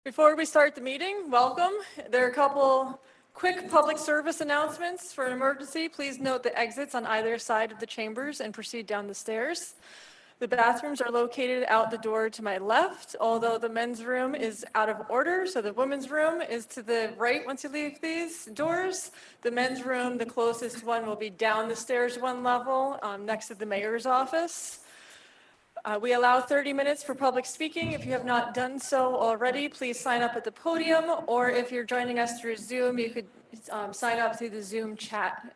Before we start the meeting, welcome. There are a couple quick public service announcements. For an emergency, please note the exits on either side of the chambers and proceed down the stairs. The bathrooms are located out the door to my left, although the men's room is out of order, so the women's room is to the right once you leave these doors. The men's room, the closest one, will be down the stairs one level, next to the mayor's office. We allow 30 minutes for public speaking. If you have not done so already, please sign up at the podium, or if you're joining us through Zoom, you could sign up through the Zoom chat.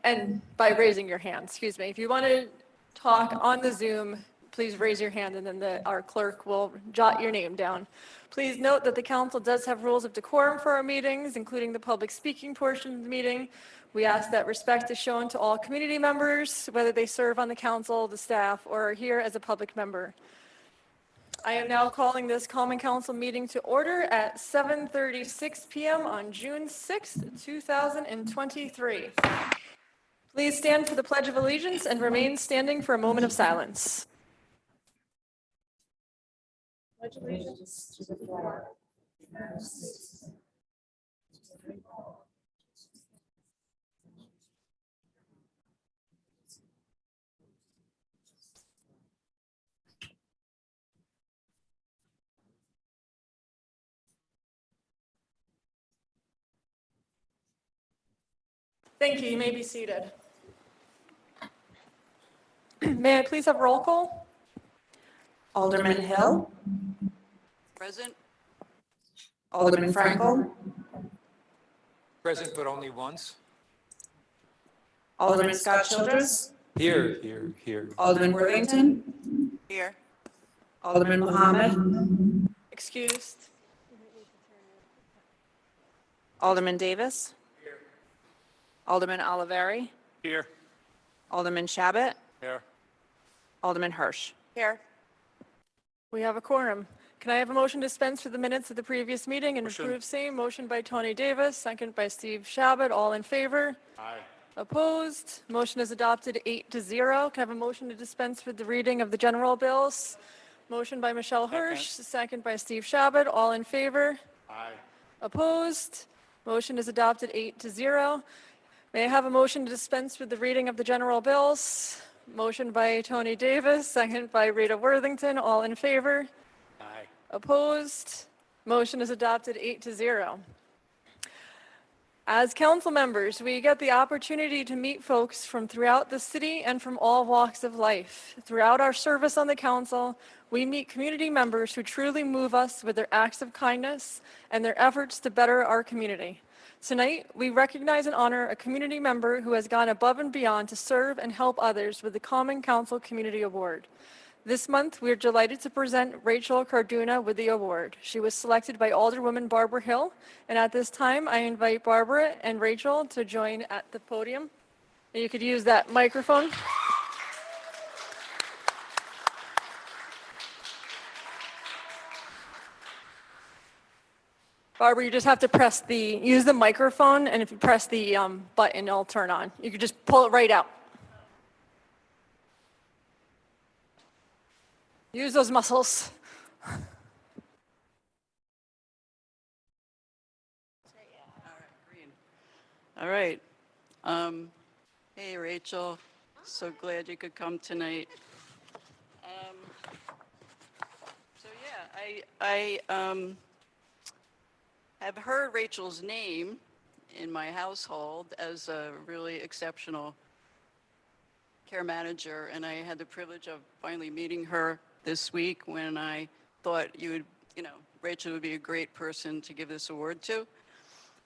And by raising your hand, excuse me. If you want to talk on the Zoom, please raise your hand, and then our clerk will jot your name down. Please note that the council does have rules of decorum for our meetings, including the public speaking portion of the meeting. We ask that respect is shown to all community members, whether they serve on the council, the staff, or are here as a public member. I am now calling this common council meeting to order at 7:36 p.m. on June 6th, 2023. Please stand for the Pledge of Allegiance and remain standing for a moment of silence. Pledge allegiance to the flag of the United States. Thank you. You may be seated. May I please have roll call? Alderman Hill. Present. Alderman Frankel. Present, but only once. Alderman Scott Childress. Here. Alderman Worthington. Here. Alderman Mohammed. Excused. Alderman Davis. Alderman Oliveri. Here. Alderman Shabbat. Here. Alderman Hirsch. Here. We have a quorum. Can I have a motion to dispense with the minutes of the previous meeting and Motion. approve same? Motion by Tony Davis, second by Steve Shabbat. All in favor? Aye. Opposed? Motion is adopted 8-0. Can I have a motion to dispense with the reading of the general bills? Motion by Michelle Hirsch, second by Steve Shabbat. All in favor? Aye. Opposed? Motion is adopted 8-0. May I have a motion to dispense with the reading of the general bills? Motion by Tony Davis, second by Rita Worthington. All in favor? Aye. Opposed? Motion is adopted 8-0. As council members, we get the opportunity to meet folks from throughout the city and from all walks of life. Throughout our service on the council, we meet community members who truly move us with their acts of kindness and their efforts to better our community. Tonight, we recognize and honor a community member who has gone above and beyond to serve and help others with the Common Council Community Award. This month, we are delighted to present Rachel Carduna with the award. She was selected by Alderwoman Barbara Hill, and at this time, I invite Barbara and Rachel to join at the podium. And you could use that microphone. Barbara, you just have to use the microphone, and if you press the button, it'll turn on. You can just pull it right out. Use those muscles. All right. Hey, Rachel. So glad you could come tonight. I have heard Rachel's name in my household as a really exceptional care manager, and I had the privilege of finally meeting her this week when I thought Rachel would be a great person to give this award to.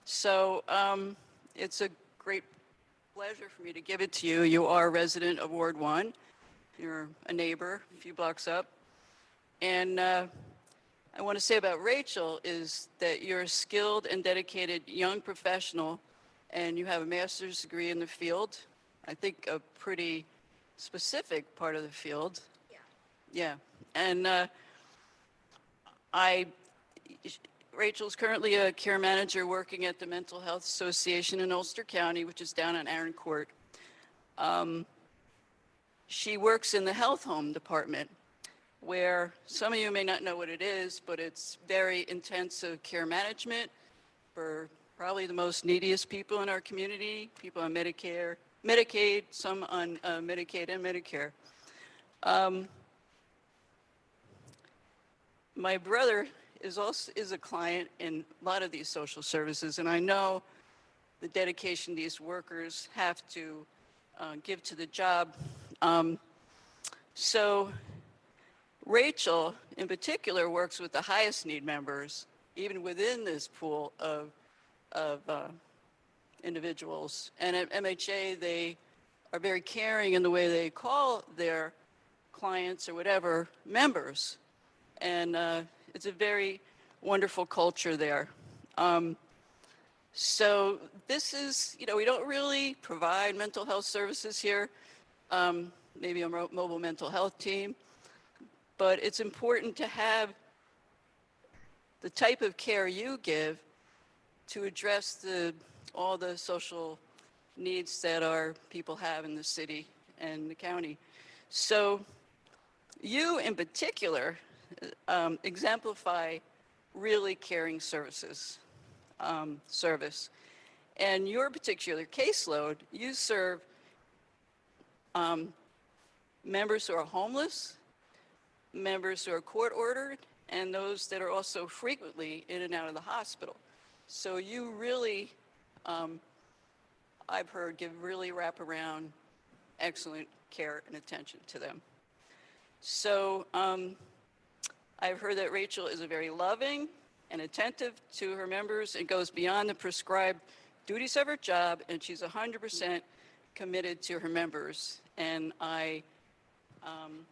So it's a great pleasure for me to give it to you. You are a resident of Ward 1. You're a neighbor a few blocks up. And I want to say about Rachel is that you're a skilled and dedicated young professional, and you have a master's degree in the field. I think a pretty specific part of the field. Yeah. And Rachel's currently a care manager working at the Mental Health Association in Ulster County, which is down on Aaron Court. She works in the health home department. where some of you may not know what it is, but it's very intensive care management for probably the most neediest people in our community, people on Medicare, Medicaid, some on Medicaid and Medicare. My brother is a client in a lot of these social services, and I know the dedication these workers have to give to the job. So Rachel, in particular, works with the highest need members, even within this pool of individuals. And at MHA, they are very caring in the way they call their clients or whatever members. And it's a very wonderful culture there. So this is, we don't really provide mental health services here, maybe a mobile mental health team, but it's important to have the type of care you give to address all the social needs that our people have in the city and the county. So you in particular exemplify really caring service. And your particular caseload, you serve members who are homeless, members who are court ordered, and those that are also frequently in and out of the hospital. So you really, I've heard, give really wraparound, excellent care and attention to them. So I've heard that Rachel is a very loving and attentive to her members and goes beyond the prescribed duties of her job, and she's 100% committed to her members. And I am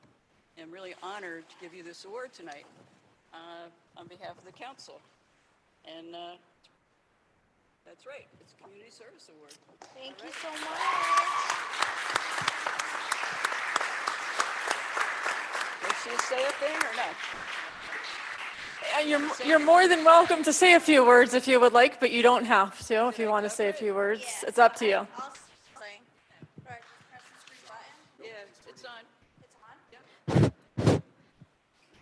really honored to give you this award tonight on behalf of the council. And that's right, it's a Community Service Award. Thank you so much. Does she say a thing or no? You're more than welcome to say a few words if you would like, but you don't have to if you want to say a few words. Yeah, It's up to you. I'll sing. Right, press the screen button. Yeah, it's on. It's on.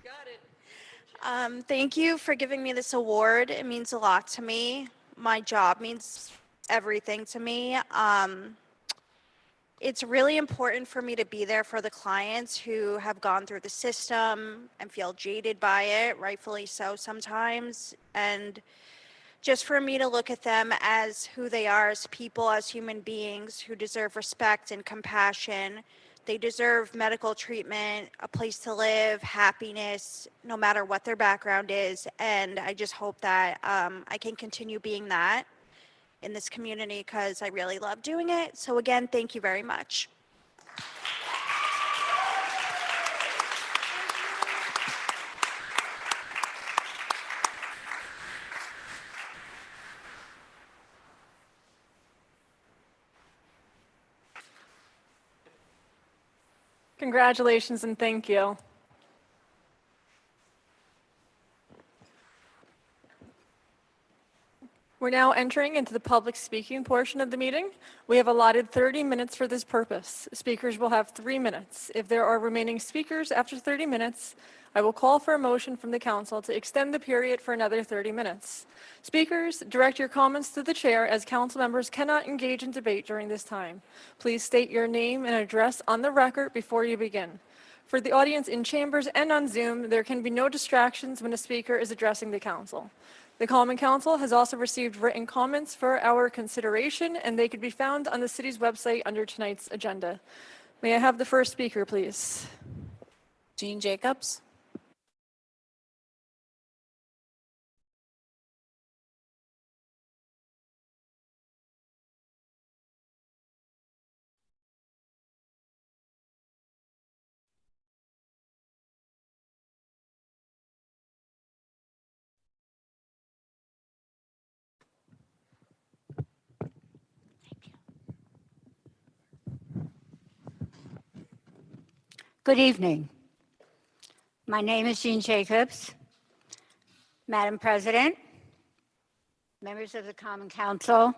Got it. Thank you for giving me this award. It means a lot to me. My job means everything to me. It's really important for me to be there for the clients who have gone through the system and feel jaded by it, rightfully so sometimes. And just for me to look at them as who they are, as people, as human beings who deserve respect and compassion. They deserve medical treatment, a place to live, happiness, no matter what their background is. And I just hope that I can continue being that in this community because I really love doing it. So again, thank you very much. Congratulations and thank you. We're now entering into the public speaking portion of the meeting. We have allotted 30 minutes for this purpose. Speakers will have 3 minutes. If there are remaining speakers after 30 minutes, I will call for a motion from the council to extend the period for another 30 minutes. Speakers, direct your comments to the chair as council members cannot engage in debate during this time. Please state your name and address on the record before you begin. For the audience in chambers and on Zoom, there can be no distractions when a speaker is addressing the council. The Common Council has also received written comments for our consideration, and they could be found on the city's website under tonight's agenda. May I have the first speaker, please? Jean Jacobs. Good evening. My name is Jean Jacobs. Madam President, members of the Common Council,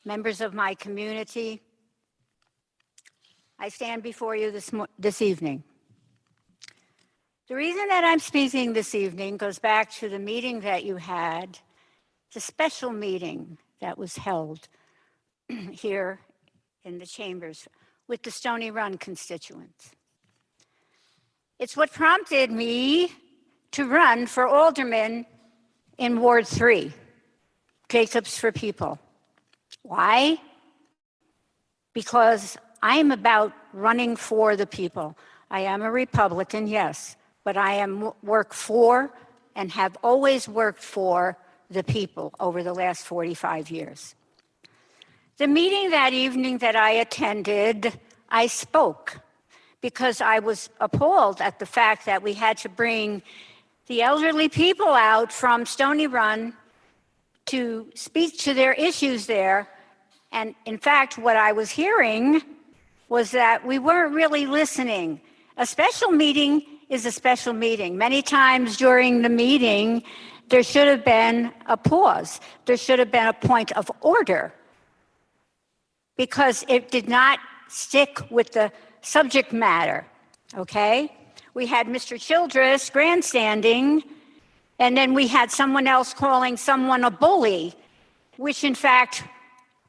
members of my community, I stand before you this evening The reason that I'm speaking this evening goes back to the meeting that you had, the special meeting that was held here in the chambers with the Stony Run constituents. It's what prompted me to run for alderman in Ward 3, Jacobs for People. Why? Because I'm about running for the people. I am a Republican, yes, but I am work for and have always worked for the people over the last 45 years. The meeting that evening that I attended, I spoke because I was appalled at the fact that we had to bring the elderly people out from Stony Run to speak to their issues there. And in fact, what I was hearing was that we weren't really listening. A special meeting is a special meeting. Many times during the meeting, there should have been a pause. There should have been a point of order because it did not stick with the subject matter, okay? We had Mr. Childress grandstanding, and then we had someone else calling someone a bully, which in fact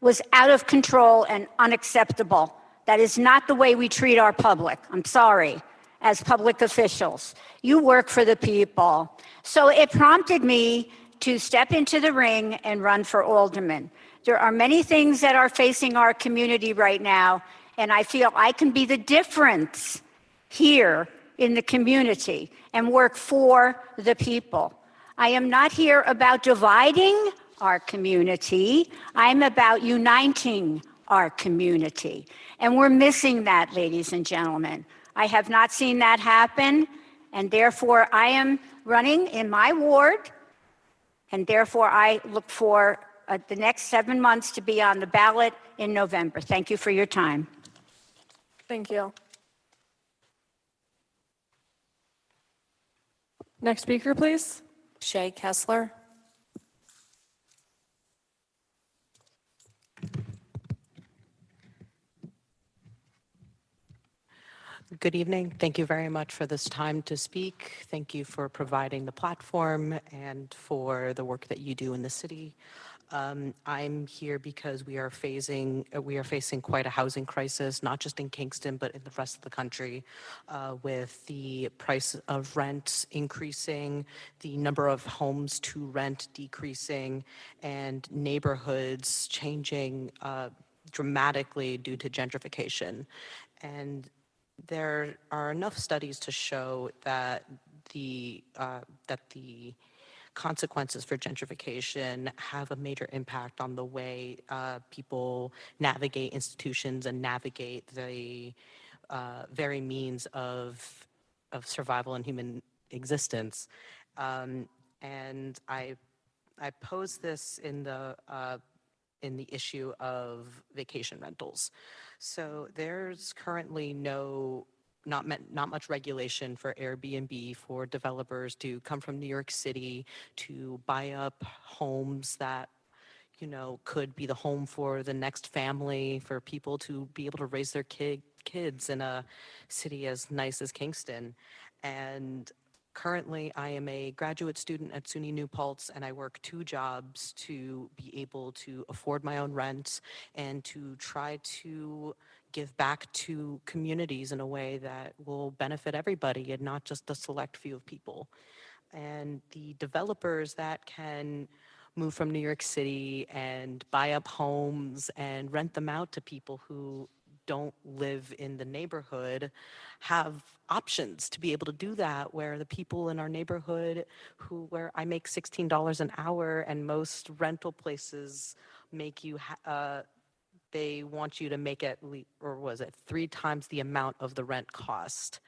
was out of control and unacceptable. That is not the way we treat our public. I'm sorry, as public officials. You work for the people. So it prompted me to step into the ring and run for alderman. There are many things that are facing our community right now, and I feel I can be the difference here in the community and work for the people. I am not here about dividing our community. I'm about uniting our community. And we're missing that, ladies and gentlemen. I have not seen that happen, and therefore I am running in my ward, and therefore I look for the next 7 months to be on the ballot in November. Thank you for your time. Thank you. Next speaker, please. Shay Kessler. Good evening. Thank you very much for this time to speak. Thank you for providing the platform and for the work that you do in the city. I'm here because we are facing quite a housing crisis, not just in Kingston, but in the rest of the country, with the price of rent increasing, the number of homes to rent decreasing, and neighborhoods changing dramatically due to gentrification. And there are enough studies to show that the consequences for gentrification have a major impact on the way people navigate institutions and navigate the very means of survival and human existence. And I pose this in the issue of vacation rentals. So there's currently not much regulation for Airbnb for developers to come from New York City to buy up homes that, you know, could be the home for the next family, for people to be able to raise their kids in a city as nice as Kingston. And currently, I am a graduate student at SUNY New Paltz, and I work 2 jobs to be able to afford my own rent and to try to give back to communities in a way that will benefit everybody and not just a select few of people. And the developers that can move from New York City and buy up homes and rent them out to people who don't live in the neighborhood have options to be able to do that, where the people in our neighborhood where I make $16 an hour and most rental places make you they want you to make at least, or was it 3 times the amount of the rent cost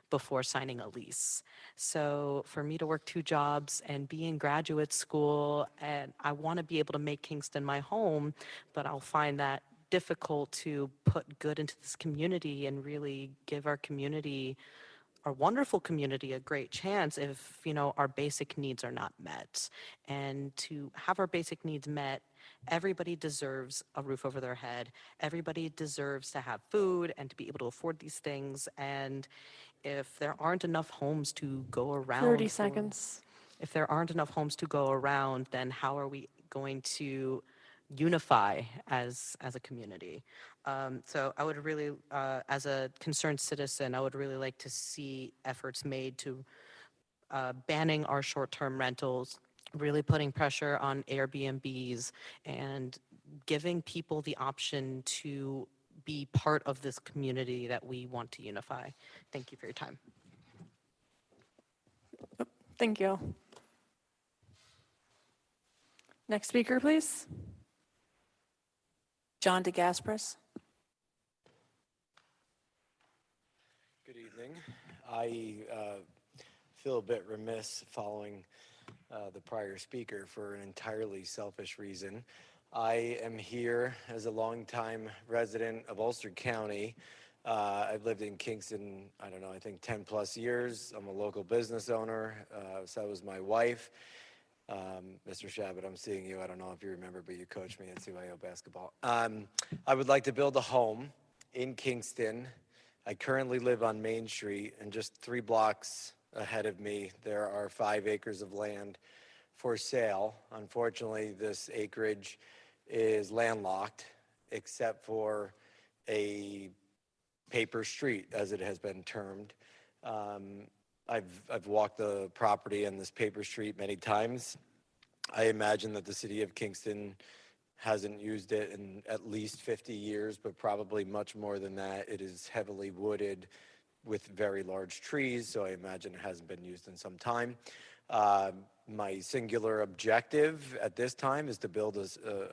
before signing a lease. So for me to work 2 jobs and be in graduate school, and I want to be able to make Kingston my home, but I'll find that difficult to put good into this community and really give our community, our wonderful community, a great chance if, you know, our basic needs are not met. And to have our basic needs met, everybody deserves a roof over their head. Everybody deserves to have food and to be able to afford these things. And if there aren't enough homes to go around. 30 for- seconds. If there aren't enough homes to go around, then how are we going to unify as a community? So I would really, as a concerned citizen, I would really like to see efforts made to banning our short-term rentals, really putting pressure on Airbnbs, and giving people the option to be part of this community that we want to unify. Thank you for your time. Thank you. Next speaker, please. John DeGasperis. Good evening. I feel a bit remiss following the prior speaker for an entirely selfish reason. I am here as a longtime resident of Ulster County. I've lived in Kingston, I don't know, I think 10 plus years. I'm a local business owner. So was my wife. Mr. Shabbat, I'm seeing you. I don't know if you remember, but you coached me at CYO basketball. I would like to build a home in Kingston. I currently live on Main Street, and just 3 blocks ahead of me, there are 5 acres of land for sale. Unfortunately, this acreage is landlocked, except for a paper street, as it has been termed. I've walked the property on this paper street many times. I imagine that the city of Kingston hasn't used it in at least 50 years, but probably much more than that. It is heavily wooded with very large trees, so I imagine it hasn't been used in some time. My singular objective at this time is to build a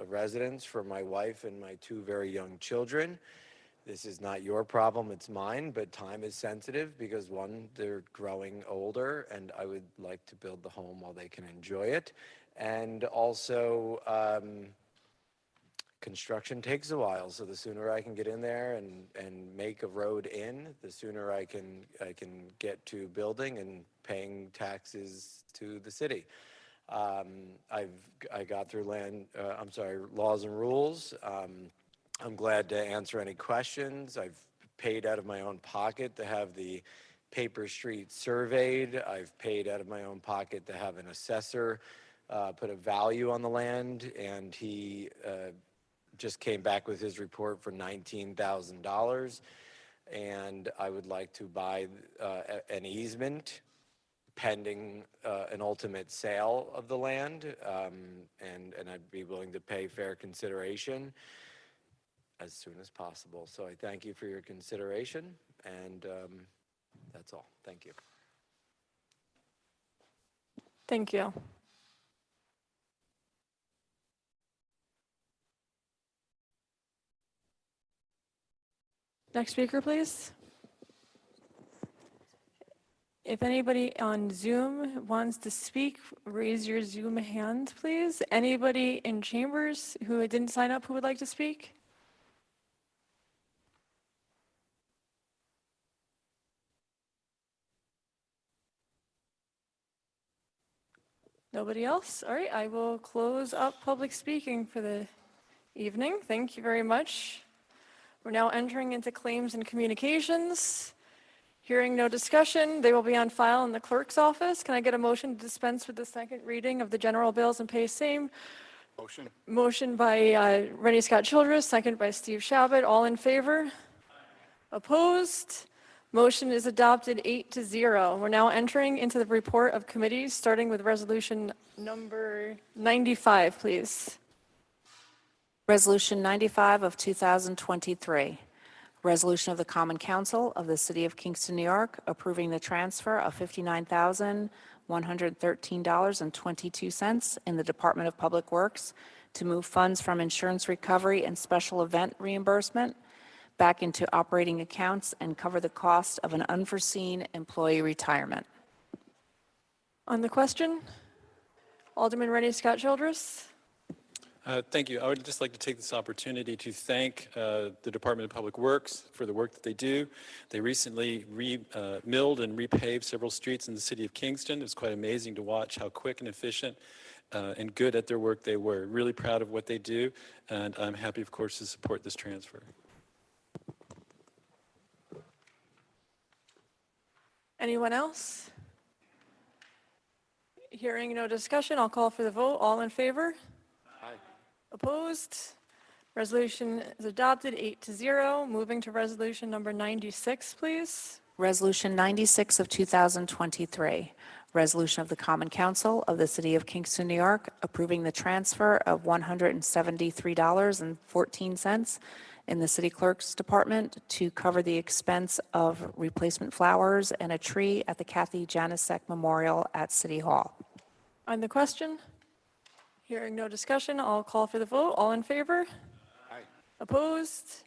residence for my wife and my 2 very young children. This is not your problem, it's mine, but time is sensitive because, one, they're growing older, and I would like to build the home while they can enjoy it. And also, construction takes a while, so the sooner I can get in there and make a road in, the sooner I can get to building and paying taxes to the city. I got through laws and rules. I'm glad to answer any questions. I've paid out of my own pocket to have the paper street surveyed. I've paid out of my own pocket to have an assessor put a value on the land, and he just came back with his report for $19,000. And I would like to buy an easement pending an ultimate sale of the land, and I'd be willing to pay fair consideration as soon as possible. So I thank you for your consideration, and that's all. Thank you. Thank you. Next speaker, please. If anybody on Zoom wants to speak, raise your Zoom hand, please. Anybody in chambers who didn't sign up who would like to speak? Nobody else? All right, I will close up public speaking for the evening. Thank you very much. We're now entering into claims and communications. Hearing no discussion, they will be on file in the clerk's office. Can I get a motion to dispense with the second reading of the general bills and pay same? Motion. Motion by Rennie Scott Childress, second by Steve Shabbat. All in favor? Opposed? Motion is adopted 8-0. We're now entering into the report of committees, starting with resolution number 95, please. Resolution 95 of 2023. Resolution of the Common Council of the City of Kingston, New York, approving the transfer of $59,113.22 in the Department of Public Works to move funds from insurance recovery and special event reimbursement back into operating accounts and cover the cost of an unforeseen employee retirement. On the question, Alderman Rennie Scott Childress. Thank you. I would just like to take this opportunity to thank the Department of Public Works for the work that they do. They recently milled and repaved several streets in the city of Kingston. It was quite amazing to watch how quick and efficient and good at their work they were. Really proud of what they do, and I'm happy, of course, to support this transfer. Anyone else? Hearing no discussion, I'll call for the vote. All in favor? Aye. Opposed? Resolution is adopted 8-0. Moving to resolution number 96, please. Resolution 96 of 2023, resolution of the Common Council of the City of Kingston, New York, approving the transfer of $173.14 in the City Clerk's Department to cover the expense of replacement flowers and a tree at the Kathy Janicek Memorial at City Hall. On the question? Hearing no discussion, I'll call for the vote. All in favor? Aye. Opposed?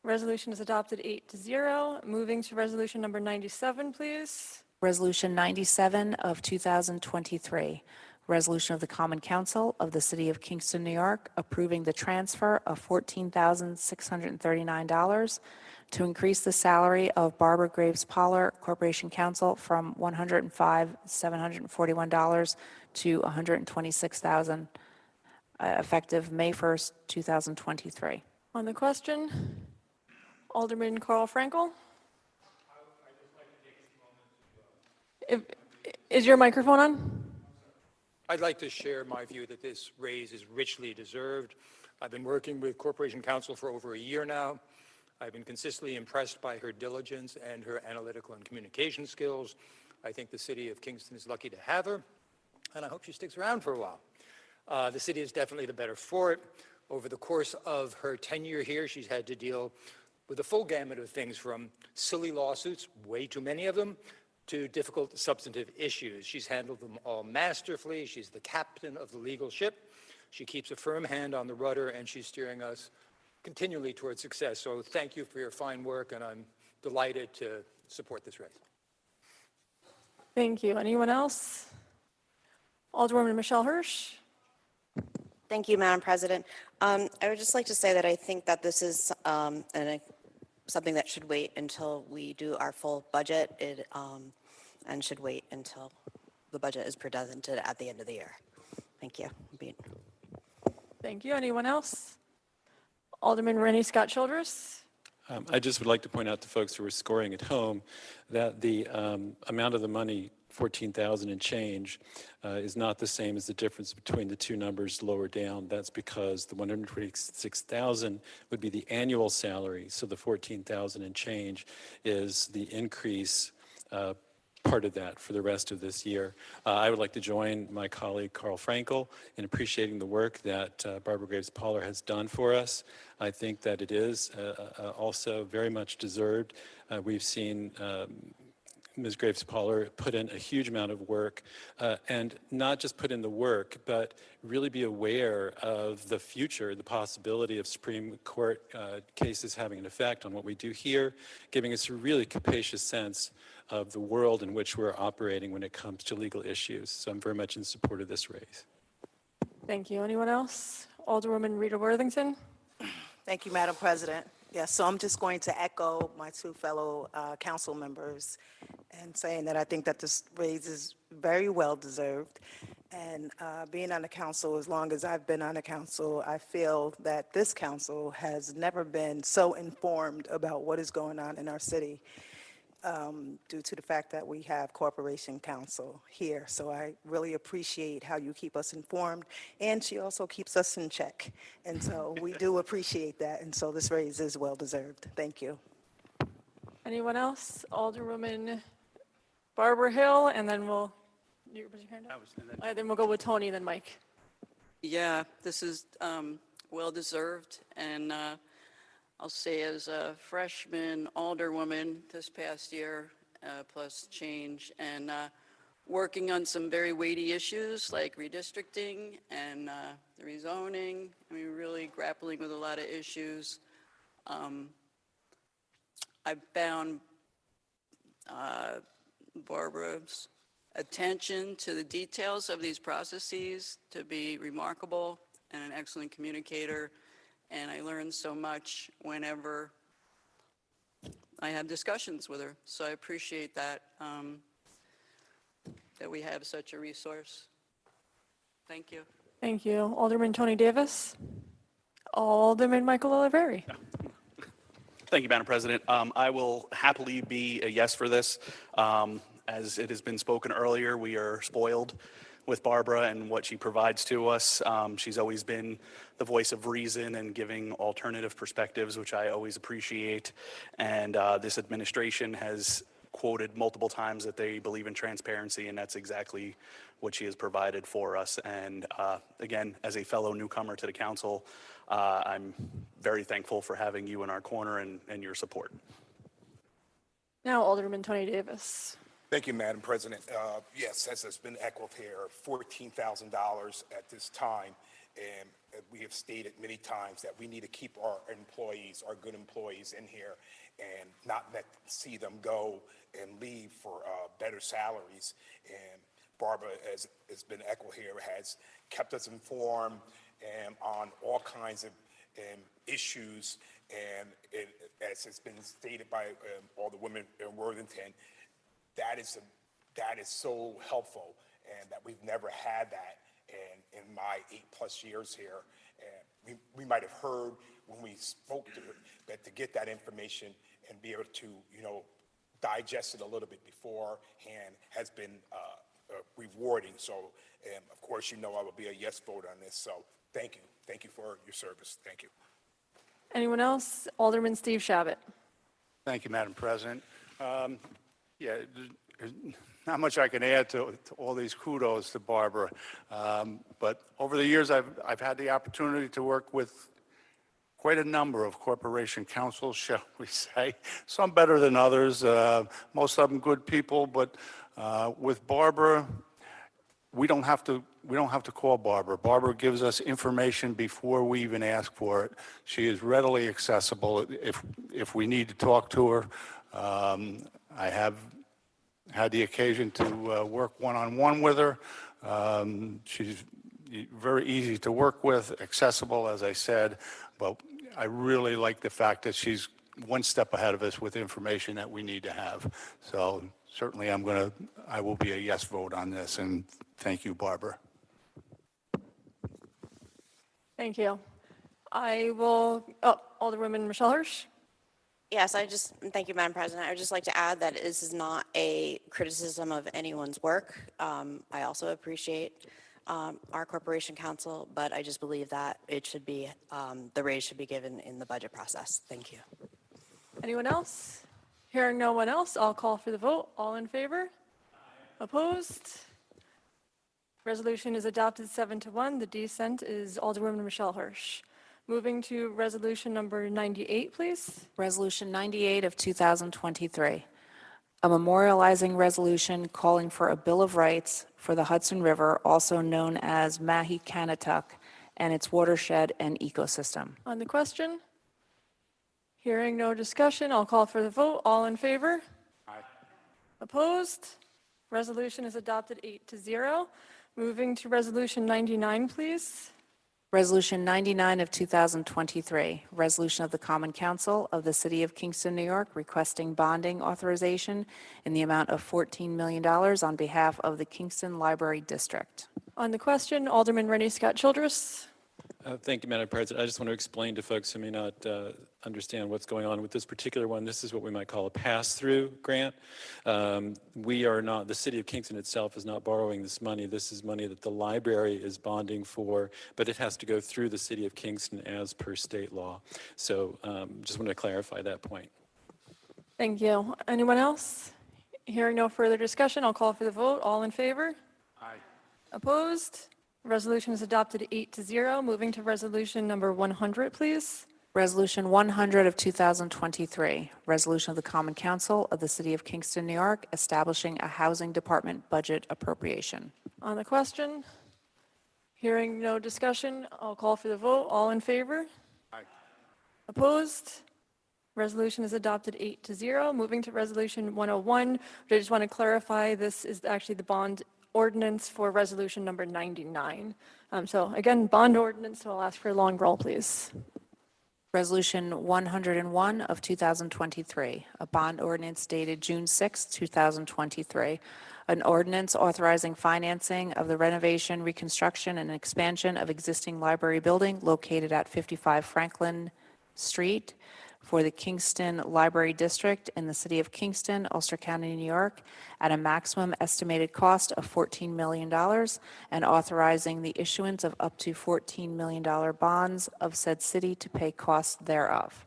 Resolution is adopted 8-0. Moving to resolution number 97, please. Resolution 97 of 2023, resolution of the Common Council of the City of Kingston, New York, approving the transfer of $14,639 to increase the salary of Barbara Graves Poller, Corporation Counsel, from $105,741 to $126,000, effective May 1st, 2023. On the question? Alderman Carl Frankel? Is your microphone on? I'd like to share my view that this raise is richly deserved. I've been working with Corporation Counsel for over a year now. I've been consistently impressed by her diligence and her analytical and communication skills. I think the City of Kingston is lucky to have her, and I hope she sticks around for a while. The city is definitely the better for it. Over the course of her tenure here, she's had to deal with a full gamut of things, from silly lawsuits, way too many of them, to difficult substantive issues. She's handled them all masterfully. She's the captain of the legal ship. She keeps a firm hand on the rudder, and she's steering us continually towards success. So thank you for your fine work, and I'm delighted to support this race. Thank you. Anyone else? Alderwoman Michelle Hirsch? Thank you, Madam President. I would just like to say that I think that this is something that should wait until we do our full budget, and should wait until the budget is presented at the end of the year. Thank you. Thank you. Anyone else? Alderman Rennie Scott Childress? I just would like to point out to folks who are scoring at home that the amount of the money, 14,000 and change, is not the same as the difference between the two numbers lower down. That's because the 126,000 would be the annual salary, so the 14,000 and change is the increase part of that for the rest of this year. I would like to join my colleague Carl Frankel in appreciating the work that Barbara Graves Poller has done for us. I think that it is also very much deserved. We've seen Ms. Graves Poller put in a huge amount of work, and not just put in the work, but really be aware of the future, the possibility of Supreme Court cases having an effect on what we do here, giving us a really capacious sense of the world in which we're operating when it comes to legal issues. So I'm very much in support of this raise. Thank you. Anyone else? Alderwoman Rita Worthington? Thank you, Madam President. Yes, so I'm just going to echo my two fellow council members and saying that I think that this raise is very well deserved. And being on the council, as long as I've been on the council, I feel that this council has never been so informed about what is going on in our city, due to the fact that we have Corporation Counsel here. So I really appreciate how you keep us informed, and she also keeps us in check. And so we do appreciate that, and so this raise is well deserved. Thank you. Anyone else? Alderwoman Barbara Hill, and then we'll, raise your hand up? Then we'll go with Tony, then Mike. Yeah, this is well deserved, and I'll say as a freshman alderwoman this past year, plus change, and working on some very weighty issues like redistricting and the rezoning. I mean, really grappling with a lot of issues. I've found Barbara's attention to the details of these processes to be remarkable, and an excellent communicator. And I learn so much whenever I have discussions with her. So I appreciate that, that we have such a resource. Thank you. Thank you. Alderman Tony Davis? Alderman Michael Oliveri? Thank you, Madam President. I will happily be a yes for this. As it has been spoken earlier, we are spoiled with Barbara and what she provides to us. She's always been the voice of reason and giving alternative perspectives, which I always appreciate. And this administration has quoted multiple times that they believe in transparency, and that's exactly what she has provided for us. And again, as a fellow newcomer to the council, I'm very thankful for having you in our corner and your support. Now Alderman Tony Davis. Thank you, Madam President. Yes, as has been echoed here, $14,000 at this time. And we have stated many times that we need to keep our employees, our good employees in here and not see them go and leave for better salaries. And Barbara, as has been echoed here, has kept us informed and on all kinds of issues. And as has been stated by all the women in Worthington, that is so helpful, and that we've never had that in my 8+ years here. And we might have heard when we spoke to it, that to get that information and be able to, digest it a little bit beforehand has been rewarding. So, of course, I will be a yes vote on this. So thank you. Thank you for your service. Thank you. Anyone else? Alderman Steve Shabbat. Thank you, Madam President. Yeah, there's not much I can add to all these kudos to Barbara. But over the years, I've had the opportunity to work with quite a number of corporation councils, shall we say. Some better than others, most of them good people. But with Barbara, we don't have to call Barbara. Barbara gives us information before we even ask for it. She is readily accessible if we need to talk to her. I have had the occasion to work one-on-one with her. She's very easy to work with, accessible, as I said, but I really like the fact that she's one step ahead of us with information that we need to have. So certainly I will be a yes vote on this, and thank you, Barbara. Thank you. Alderwoman Michelle Hirsch. Yes, thank you, Madam President. I would just like to add that this is not a criticism of anyone's work. I also appreciate our corporation council, but I just believe that it should be, the raise should be given in the budget process. Thank you. Anyone else? Hearing no one else, I'll call for the vote. All in favor? Opposed? Resolution is adopted 7-1. The dissent is Alderwoman Michelle Hirsch. Moving to resolution number 98, please. Resolution 98 of 2023, a memorializing resolution calling for a Bill of Rights for the Hudson River, also known as Mahi-Kanatuck, and its watershed and ecosystem. On the question? Hearing no discussion, I'll call for the vote. All in favor? Aye. Opposed? Resolution is adopted 8-0. Moving to resolution 99, please. Resolution 99 of 2023, resolution of the Common Council of the City of Kingston, New York, requesting bonding authorization in the amount of $14 million on behalf of the Kingston Library District. On the question, Alderman Rennie Scott Childress. Thank you, Madam President. I just want to explain to folks who may not understand what's going on with this particular one. This is what we might call a pass-through grant. We are not, the City of Kingston itself is not borrowing this money. This is money that the library is bonding for, but it has to go through the City of Kingston as per state law. So just want to clarify that point. Thank you. Anyone else? Hearing no further discussion, I'll call for the vote. All in favor? Aye. Opposed? Resolution is adopted 8-0. Moving to resolution number 100, please. Resolution 100 of 2023, resolution of the Common Council of the City of Kingston, New York, establishing a housing department budget appropriation. On the question, hearing no discussion, I'll call for the vote. All in favor? Aye. Opposed? Resolution is adopted 8-0. Moving to resolution 101, I just want to clarify this is actually the bond ordinance for resolution number 99. So again, bond ordinance, so I'll ask for a long roll, please. Resolution 101 of 2023, a bond ordinance dated June 6, 2023, an ordinance authorizing financing of the renovation, reconstruction, and expansion of existing library building located at 55 Franklin Street for the Kingston Library District in the City of Kingston, Ulster County, New York, at a maximum estimated cost of $14 million, and authorizing the issuance of up to $14 million bonds of said city to pay costs thereof.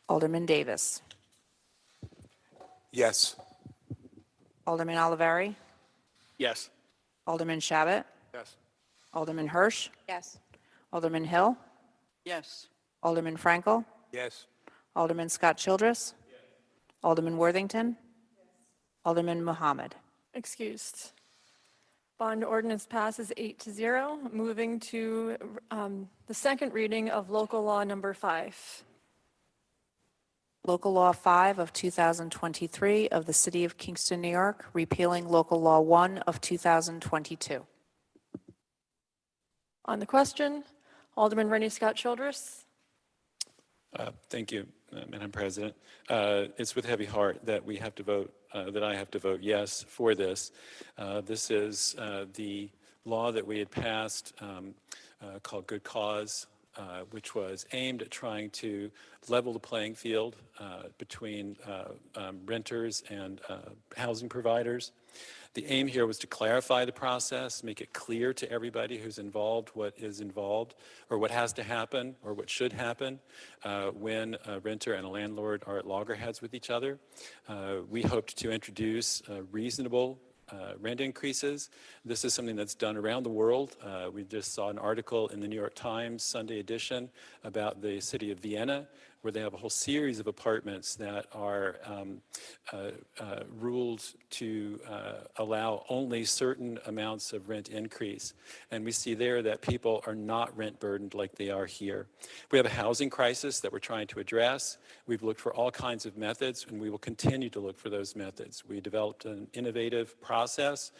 Alderman Davis. Yes. Alderman Oliveri. Yes. Alderman Shabbat. Yes. Alderman Hirsch. Yes. Alderman Hill. Yes. Alderman Frankel. Yes. Alderman Scott Childress. Alderman Worthington. Alderman Muhammad. Excused. Bond ordinance passes 8-0. Moving to the second reading of local law number 5. Local Law 5 of 2023 of the City of Kingston, New York, repealing Local Law 1 of 2022. On the question, Alderman Rennie Scott Childress. Thank you, Madam President. It's with heavy heart that we have to vote, that I have to vote yes for this. This is the law that we had passed called Good Cause, which was aimed at trying to level the playing field between renters and housing providers. The aim here was to clarify the process, make it clear to everybody who's involved what is involved, or what has to happen, or what should happen when a renter and a landlord are at loggerheads with each other. We hoped to introduce reasonable rent increases. This is something that's done around the world. We just saw an article in the New York Times Sunday edition about the city of Vienna, where they have a whole series of apartments that are ruled to allow only certain amounts of rent increase. And we see there that people are not rent burdened like they are here. We have a housing crisis that we're trying to address. We've looked for all kinds of methods, and we will continue to look for those methods. We developed an innovative process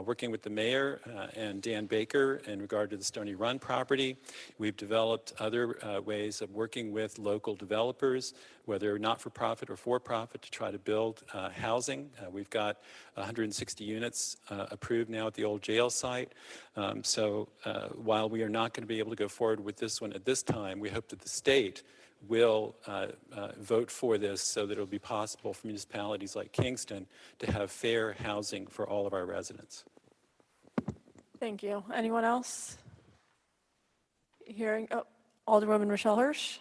working with the mayor and Dan Baker in regard to the Stony Run property. We've developed other ways of working with local developers, whether not-for-profit or for-profit, to try to build housing. We've got 160 units approved now at the old jail site. So while we are not going to be able to go forward with this one at this time, we hope that the state will vote for this so that it will be possible for municipalities like Kingston to have fair housing for all of our residents. Thank you. Anyone else? Hearing, Alderwoman Rochelle Hirsch.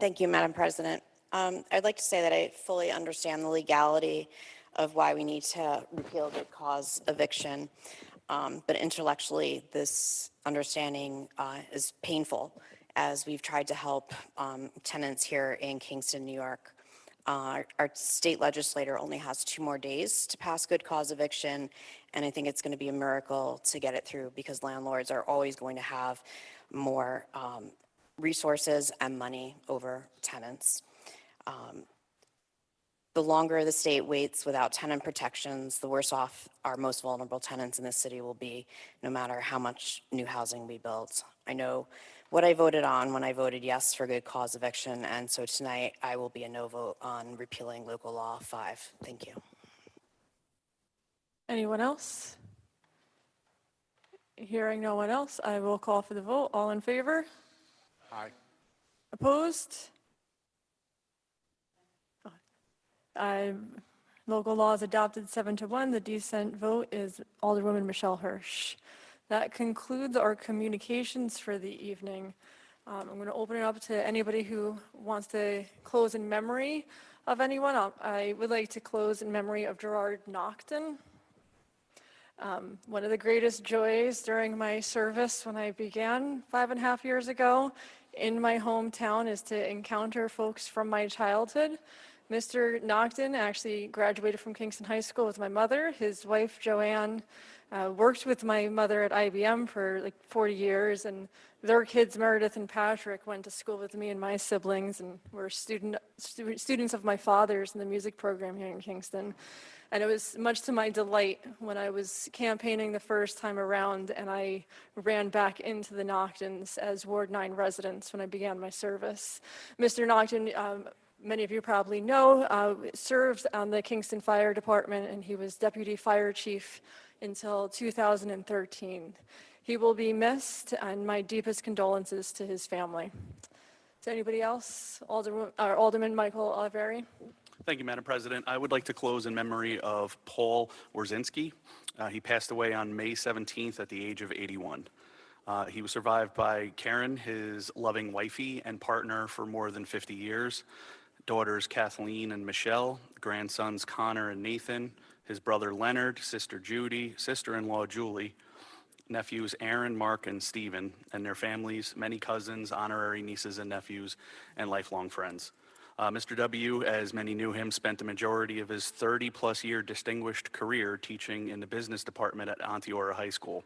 Thank you, Madam President. I'd like to say that I fully understand the legality of why we need to repeal good cause eviction. But intellectually, this understanding is painful as we've tried to help tenants here in Kingston, New York. Our state legislator only has 2 more days to pass good cause eviction, and I think it's going to be a miracle to get it through because landlords are always going to have more resources and money over tenants. The longer the state waits without tenant protections, the worse off our most vulnerable tenants in the city will be, no matter how much new housing we build. I know what I voted on when I voted yes for good cause eviction, and so tonight I will be a no vote on repealing Local Law 5. Thank you. Anyone else? Hearing no one else, I will call for the vote. All in favor? Aye. Opposed? Local law is adopted 7-1. The dissent vote is Alderwoman Michelle Hirsch. That concludes our communications for the evening. I'm going to open it up to anybody who wants to close in memory of anyone. I would like to close in memory of Gerard Naughton. One of the greatest joys during my service when I began 5.5 years ago in my hometown is to encounter folks from my childhood. Mr. Naughton actually graduated from Kingston High School with my mother. His wife, Joanne, worked with my mother at IBM for like 40 years, and their kids, Meredith and Patrick, went to school with me and my siblings and were students of my father's in the music program here in Kingston. And it was much to my delight when I was campaigning the first time around and I ran back into the Nauchtons as Ward 9 residents when I began my service. Mr. Naughton, many of you probably know, served on the Kingston Fire Department, and he was deputy fire chief until 2013. He will be missed, and my deepest condolences to his family. Is there anybody else? Alderman Michael Oliveri. Thank you, Madam President. I would like to close in memory of Paul Wrzynski. He passed away on May 17th at the age of 81. He was survived by Karen, his loving wifey and partner for more than 50 years, daughters Kathleen and Michelle, grandsons Connor and Nathan, his brother Leonard, sister Judy, sister-in-law Julie, nephews Aaron, Mark, and Stephen, and their families, many cousins, honorary nieces and nephews, and lifelong friends. Mr. W., as many knew him, spent the majority of his 30-plus year distinguished career teaching in the business department at Onteora High School,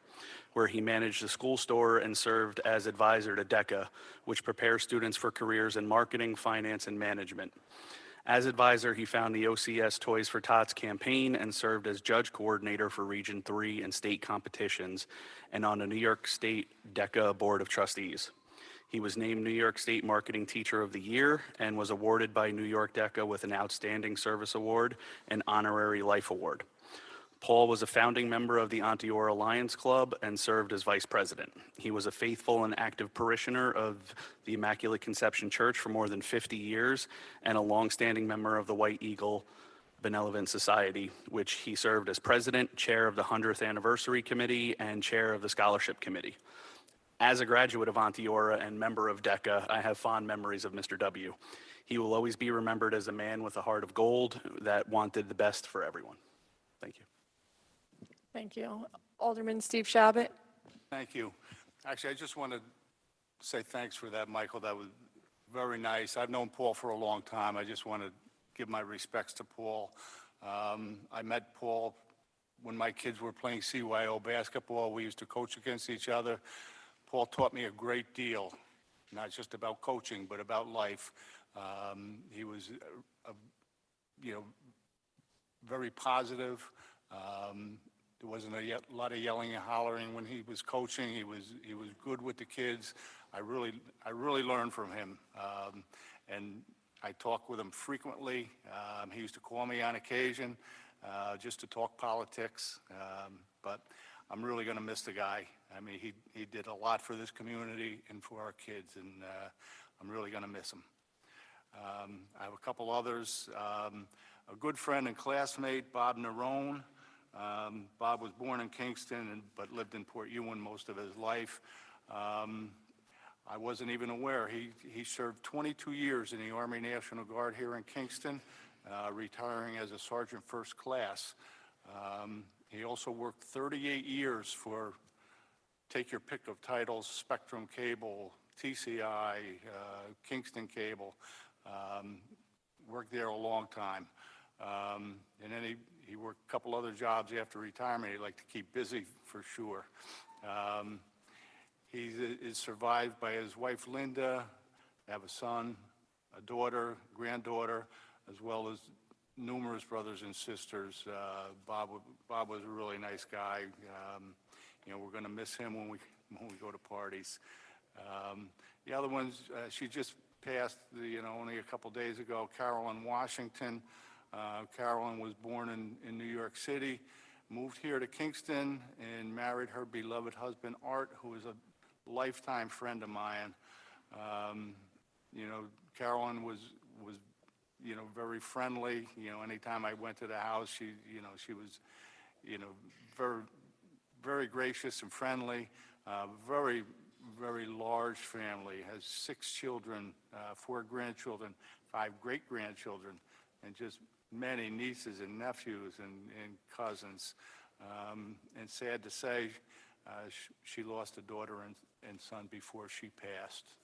where he managed the school store and served as advisor to DECA, which prepares students for careers in marketing, finance, and management. As advisor, he found the OCS Toys for Tots campaign and served as judge coordinator for Region 3 and state competitions and on the New York State DECA Board of Trustees. He was named New York State Marketing Teacher of the Year and was awarded by New York DECA with an Outstanding Service Award and Honorary Life Award. Paul was a founding member of the Onteora Lions Club and served as vice president. He was a faithful and active parishioner of the Immaculate Conception Church for more than 50 years and a longstanding member of the White Eagle Benevolent Society, which he served as president, chair of the 100th Anniversary Committee, and chair of the Scholarship Committee. As a graduate of Onteora and member of DECA, I have fond memories of Mr. W. He will always be remembered as a man with a heart of gold that wanted the best for everyone. Thank you. Thank you. Alderman Steve Shabbat. Thank you. Actually, I just want to say thanks for that, Michael. That was very nice. I've known Paul for a long time. I just want to give my respects to Paul. I met Paul when my kids were playing CYO basketball. We used to coach against each other. Paul taught me a great deal, not just about coaching, but about life. He was, very positive. There wasn't a lot of yelling and hollering when he was coaching. He was good with the kids. I really learned from him, and I talk with him frequently. He used to call me on occasion just to talk politics, but I'm really going to miss the guy. I mean, he did a lot for this community and for our kids, and I'm really going to miss him. I have a couple others. A good friend and classmate, Bob Nerone. Bob was born in Kingston but lived in Port Ewan most of his life. I wasn't even aware. He served 22 years in the Army National Guard here in Kingston, retiring as a sergeant first class. He also worked 38 years for, take your pick of titles, Spectrum Cable, TCI, Kingston Cable. Worked there a long time. And then he worked a couple other jobs after retirement. He liked to keep busy for sure. He is survived by his wife, Linda. They have a son, a daughter, granddaughter, as well as numerous brothers and sisters. Bob was a really nice guy. We're going to miss him when we go to parties. The other ones, she just passed, only a couple days ago, Carolyn Washington. Carolyn was born in New York City, moved here to Kingston, and married her beloved husband, Art, who is a lifetime friend of mine. Carolyn was very friendly. Anytime I went to the house, she was, very, very gracious and friendly. Very, very large family. Has 6 children, 4 grandchildren, 5 great-grandchildren, and just many nieces and nephews and cousins. And sad to say, she lost a daughter and son before she passed.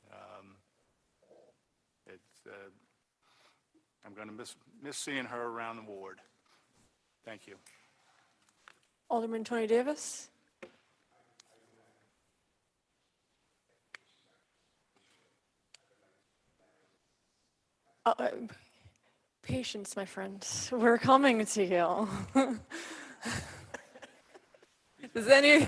I'm going to miss seeing her around the ward. Thank you. Alderman Tony Davis. Patience, my friend. We're coming to you. Does any?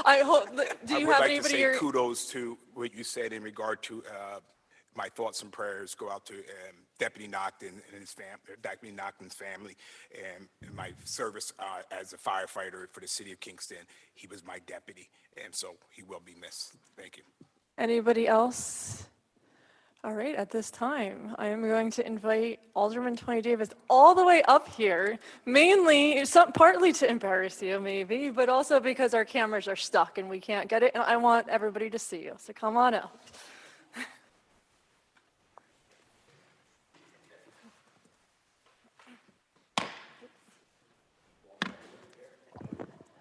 I hope. Do you have I would like anybody? to say kudos to what you said in regard to my thoughts and prayers go out to Deputy Nocton and his Deputy Nocton's family, and in my service as a firefighter for the city of Kingston. He was my deputy, and so he will be missed. Thank you. Anybody else? All right, at this time, I am going to invite Alderman Tony Davis all the way up here, partly to embarrass you maybe, but also because our cameras are stuck and we can't get it, and I want everybody to see you, so come on up.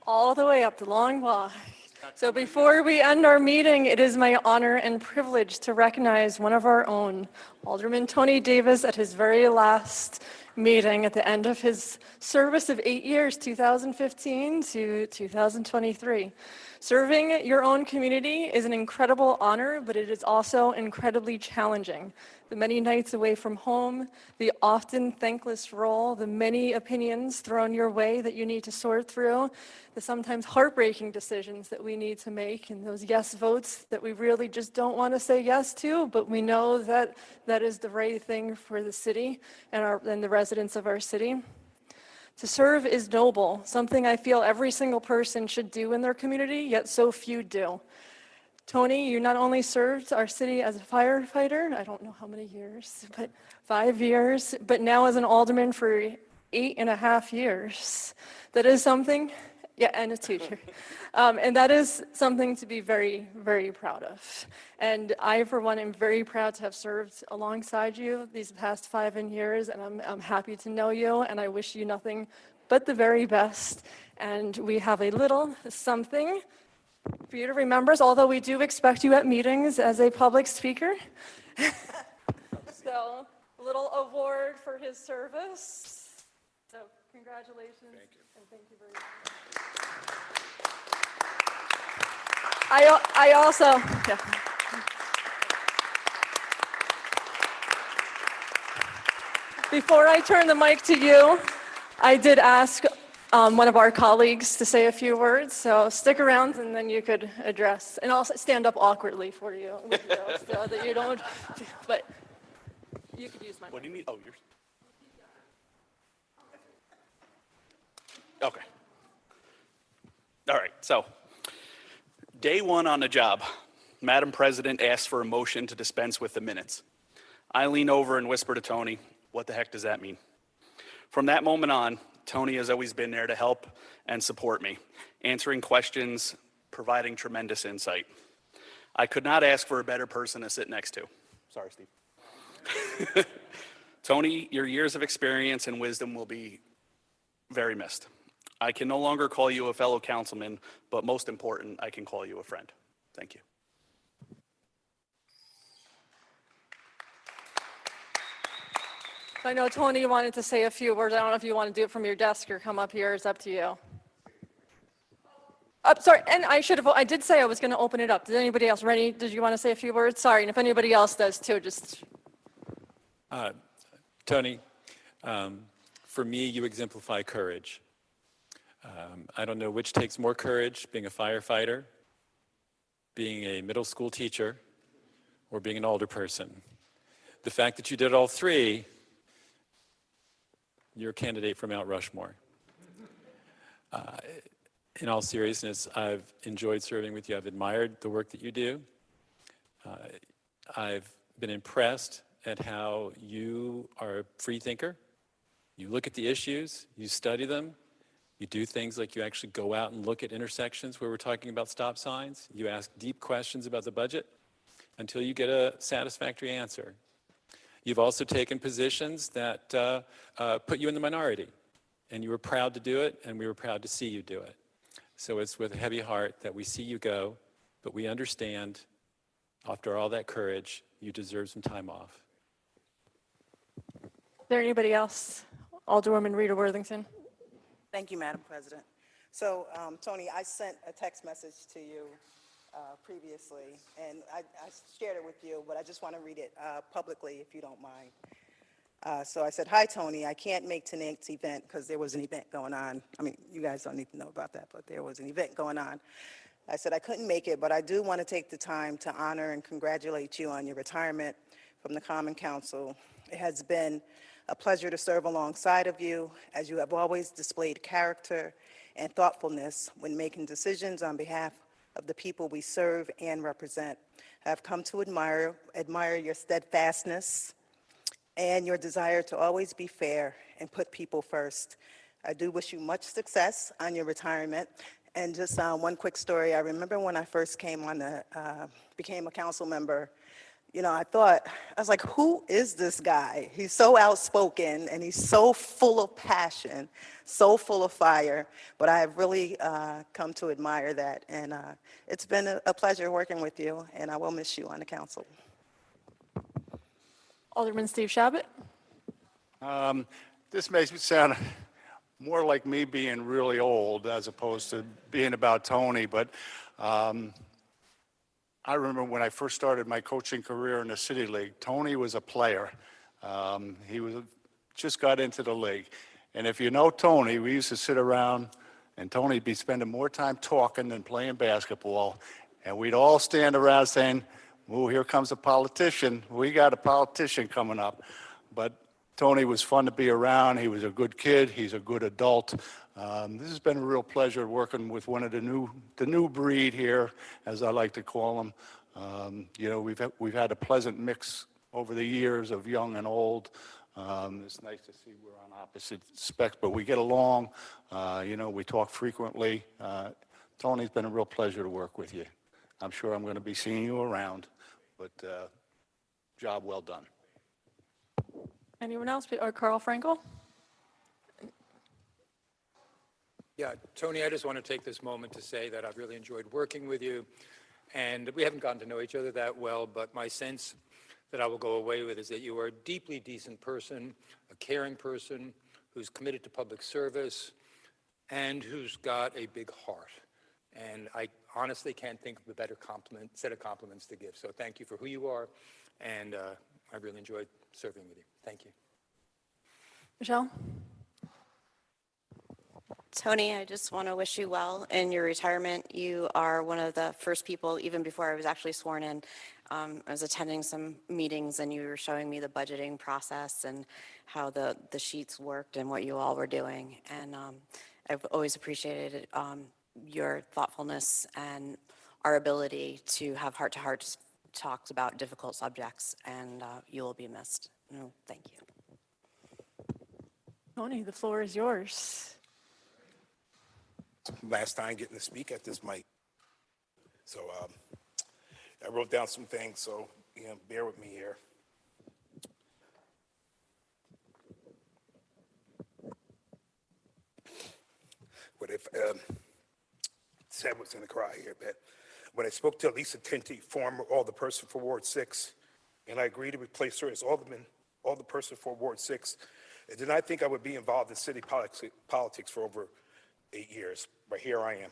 All the way up the long walk. So before we end our meeting, it is my honor and privilege to recognize one of our own, Alderman Tony Davis, at his very last meeting at the end of his service of 8 years, 2015 to 2023. Serving your own community is an incredible honor, but it is also incredibly challenging. The many nights away from home, the often thankless role, the many opinions thrown your way that you need to sort through, the sometimes heartbreaking decisions that we need to make, and those yes votes that we really just don't want to say yes to, but we know that that is the right thing for the city and the residents of our city. To serve is noble, something I feel every single person should do in their community, yet so few do. Tony, you not only served our city as a firefighter, I don't know how many years, but 5 years, but now as an alderman for 8.5 years. That is something, yeah, and a teacher. And that is something to be very, very proud of. And I, for one, am very proud to have served alongside you these past 5 years, and I'm happy to know you, and I wish you nothing but the very best. And we have a little something for you to remember, although we do expect you at meetings as a public speaker. So, a little award for his service. So, congratulations. Thank you. And thank you very much. I also, yeah. Before I turn the mic to you, I did ask one of our colleagues to say a few words, so stick around and then you could address, and I'll stand up awkwardly for you, so that you don't, but you could use my mic. What do you need? Oh, yours. Okay. All right, so day one on the job, Madam President asked for a motion to dispense with the minutes. I lean over and whisper to Tony, what the heck does that mean? From that moment on, Tony has always been there to help and support me, answering questions, providing tremendous insight. I could not ask for a better person to sit next to. Sorry, Steve. Tony, your years of experience and wisdom will be very missed. I can no longer call you a fellow councilman, but most important, I can call you a friend. Thank you. I know Tony wanted to say a few words. I don't know if you want to do it from your desk or come up here. It's up to you. Sorry, and I did say I was going to open it up. Did anybody else ready? Did you want to say a few words? Sorry, and if anybody else does too, just. Tony, for me, you exemplify courage. I don't know which takes more courage, being a firefighter, being a middle school teacher, or being an older person. The fact that you did all three, you're a candidate for Mount Rushmore. In all seriousness, I've enjoyed serving with you. I've admired the work that you do. I've been impressed at how you are a free thinker. You look at the issues, you study them, you do things like you actually go out and look at intersections where we're talking about stop signs. You ask deep questions about the budget until you get a satisfactory answer. You've also taken positions that put you in the minority, and you were proud to do it, and we were proud to see you do it. So it's with a heavy heart that we see you go, but we understand, after all that courage, you deserve some time off. Is there anybody else? Alderwoman Rita Worthington. Thank you, Madam President. So, Tony, I sent a text message to you previously, and I shared it with you, but I just want to read it publicly, if you don't mind. So I said, hi, Tony, I can't make tonight's event because there was an event going on. I mean, you guys don't need to know about that, but there was an event going on. I said I couldn't make it, but I do want to take the time to honor and congratulate you on your retirement from the Common Council. It has been a pleasure to serve alongside of you, as you have always displayed character and thoughtfulness when making decisions on behalf of the people we serve and represent. I've come to admire your steadfastness and your desire to always be fair and put people first. I do wish you much success on your retirement. And just one quick story. I remember when I first became a council member, you know, I was like, who is this guy? He's so outspoken and he's so full of passion, so full of fire. But I have really come to admire that. And it's been a pleasure working with you, and I will miss you on the council. Alderman Steve Shabbat. This makes me sound more like me being really old as opposed to being about Tony, but I remember when I first started my coaching career in the City League, Tony was a player. He just got into the league. And if you know Tony, we used to sit around and Tony'd be spending more time talking than playing basketball. And we'd all stand around saying, "Ooh, here comes a politician. We got a politician coming up." But Tony was fun to be around. He was a good kid. He's a good adult. This has been a real pleasure working with one of the new breed here, as I like to call them. You know, we've had a pleasant mix over the years of young and old. It's nice to see we're on opposite specs, but we get along. You know, we talk frequently. Tony's been a real pleasure to work with you. I'm sure I'm going to be seeing you around, but job well done. Anyone else? Or Carl Frankel? Yeah, Tony, I just want to take this moment to say that I've really enjoyed working with you. And we haven't gotten to know each other that well, but my sense that I will go away with is that you are a deeply decent person, a caring person who's committed to public service, and who's got a big heart. And I honestly can't think of a better set of compliments to give. So thank you for who you are, and I really enjoyed serving with you. Thank you. Michelle? Tony, I just want to wish you well in your retirement. You are one of the first people, even before I was actually sworn in. I was attending some meetings and you were showing me the budgeting process and how the sheets worked and what you all were doing. And I've always appreciated your thoughtfulness and our ability to have heart-to-heart talks about difficult subjects, and you will be missed. No, thank you. Tony, the floor is yours. Last time getting to speak at this mic. So I wrote down some things, so bear with me here. But if Sam was going to cry here, but when I spoke to Lisa Tinty, former alderperson for Ward 6, and I agreed to replace her as alderperson for Ward 6, I did not think I would be involved in city politics for over 8 years, but here I am.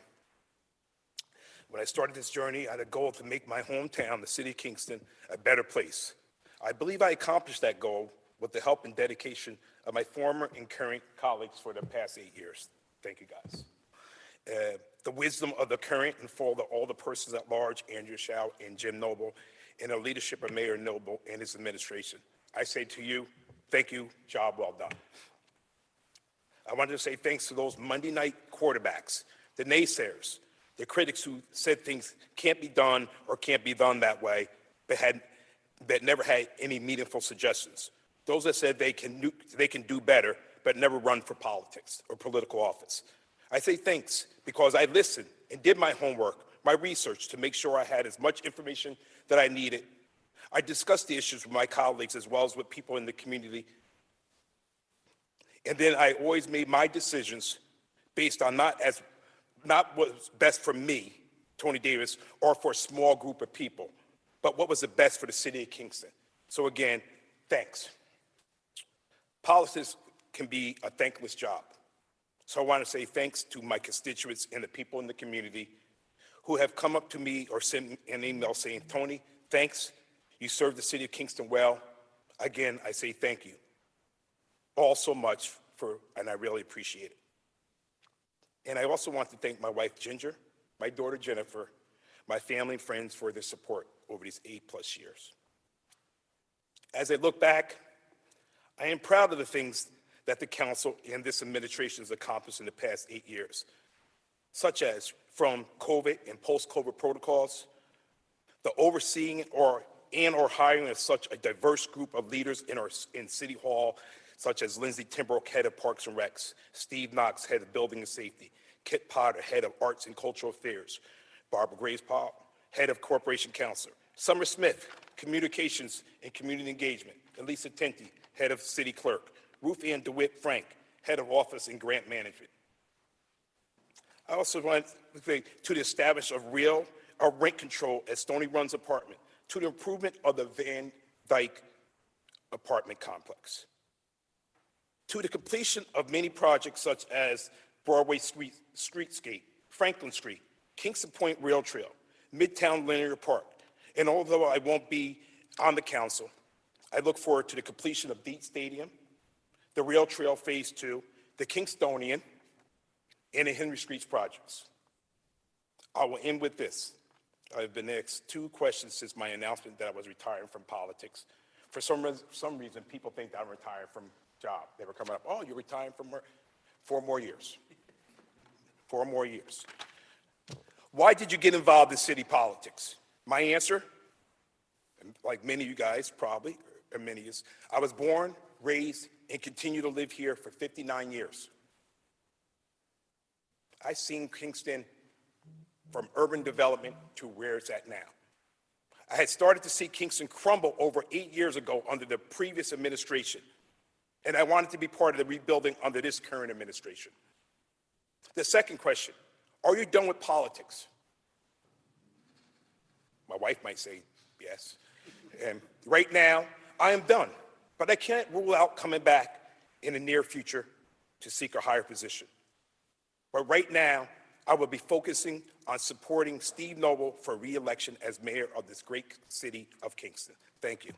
When I started this journey, I had a goal to make my hometown, the city of Kingston, a better place. I believe I accomplished that goal with the help and dedication of my former and current colleagues for the past 8 years. Thank you, guys. The wisdom of the current and for all the persons at large, Andrea Shaw and Jim Noble, and the leadership of Mayor Noble and his administration. I say to you, thank you, job well done. I wanted to say thanks to those Monday night quarterbacks, the naysayers, the critics who said things can't be done or can't be done that way, but never had any meaningful suggestions. Those that said they can do better, but never run for politics or political office. I say thanks because I listened and did my homework, my research to make sure I had as much information that I needed. I discussed the issues with my colleagues as well as with people in the community. And then I always made my decisions based on not what's best for me, Tony Davis, or for a small group of people, but what was the best for the city of Kingston. So again, thanks. Politics can be a thankless job. So I want to say thanks to my constituents and the people in the community who have come up to me or sent an email saying, Tony, thanks. You served the city of Kingston well. Again, I say thank you all so much and I really appreciate it. And I also want to thank my wife, Ginger, my daughter Jennifer, my family and friends for their support over these 8+ years. As I look back, I am proud of the things that the council and this administration has accomplished in the past 8 years, such as from COVID and post-COVID protocols, the overseeing or hiring of such a diverse group of leaders in City Hall, such as Lindsay Timbrook, head of Parks and Recs, Steve Knox, head of Building and Safety, Kit Potter, head of Arts and Cultural Affairs, Barbara Graves-Paul, head of Corporation Counsel, Summer Smith, Communications and Community Engagement, and Lisa Tinty, head of City Clerk, Ruth Ann DeWitt Frank, head of Office and Grant Management. I also want to say to the establishment of rent control at Stony Run's apartment, to the improvement of the Van Dyke apartment complex, to the completion of many projects such as Broadway Streetscape, Franklin Street, Kingston Point Rail Trail, Midtown Linear Park. And although I won't be on the council, I look forward to the completion of Deet Stadium, the Rail Trail Phase 2, the Kingstonian, and the Henry Streets projects. I will end with this. I've been asked 2 questions since my announcement that I was retiring from politics. For some reason, people think that I'm retiring from job. They were coming up, oh, you're retiring from work. 4 more years. 4 more years. Why did you get involved in city politics? My answer, like many of you guys probably, or many is, I was born, raised, and continue to live here for 59 years. I've seen Kingston from urban development to where it's at now. I had started to see Kingston crumble over 8 years ago under the previous administration, and I wanted to be part of the rebuilding under this current administration. The second question, are you done with politics? My wife might say yes. And right now, I am done, but I can't rule out coming back in the near future to seek a higher position. But right now, I will be focusing on supporting Steve Noble for re-election as mayor of this great city of Kingston. Thank you.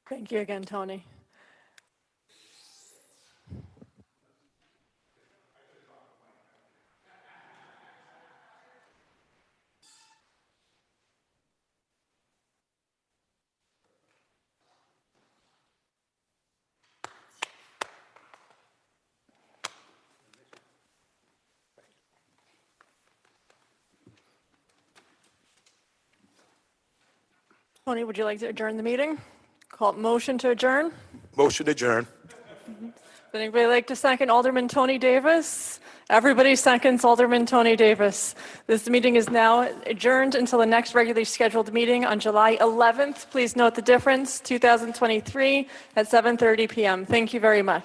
Thank you again, Tony. Tony, would you like to adjourn the meeting? Call it motion to adjourn. Motion adjourned. Would anybody like to second Alderman Tony Davis? Everybody seconds Alderman Tony Davis. This meeting is now adjourned until the next regularly scheduled meeting on July 11th. Please note the difference, 2023 at 7:30 p.m. Thank you very much.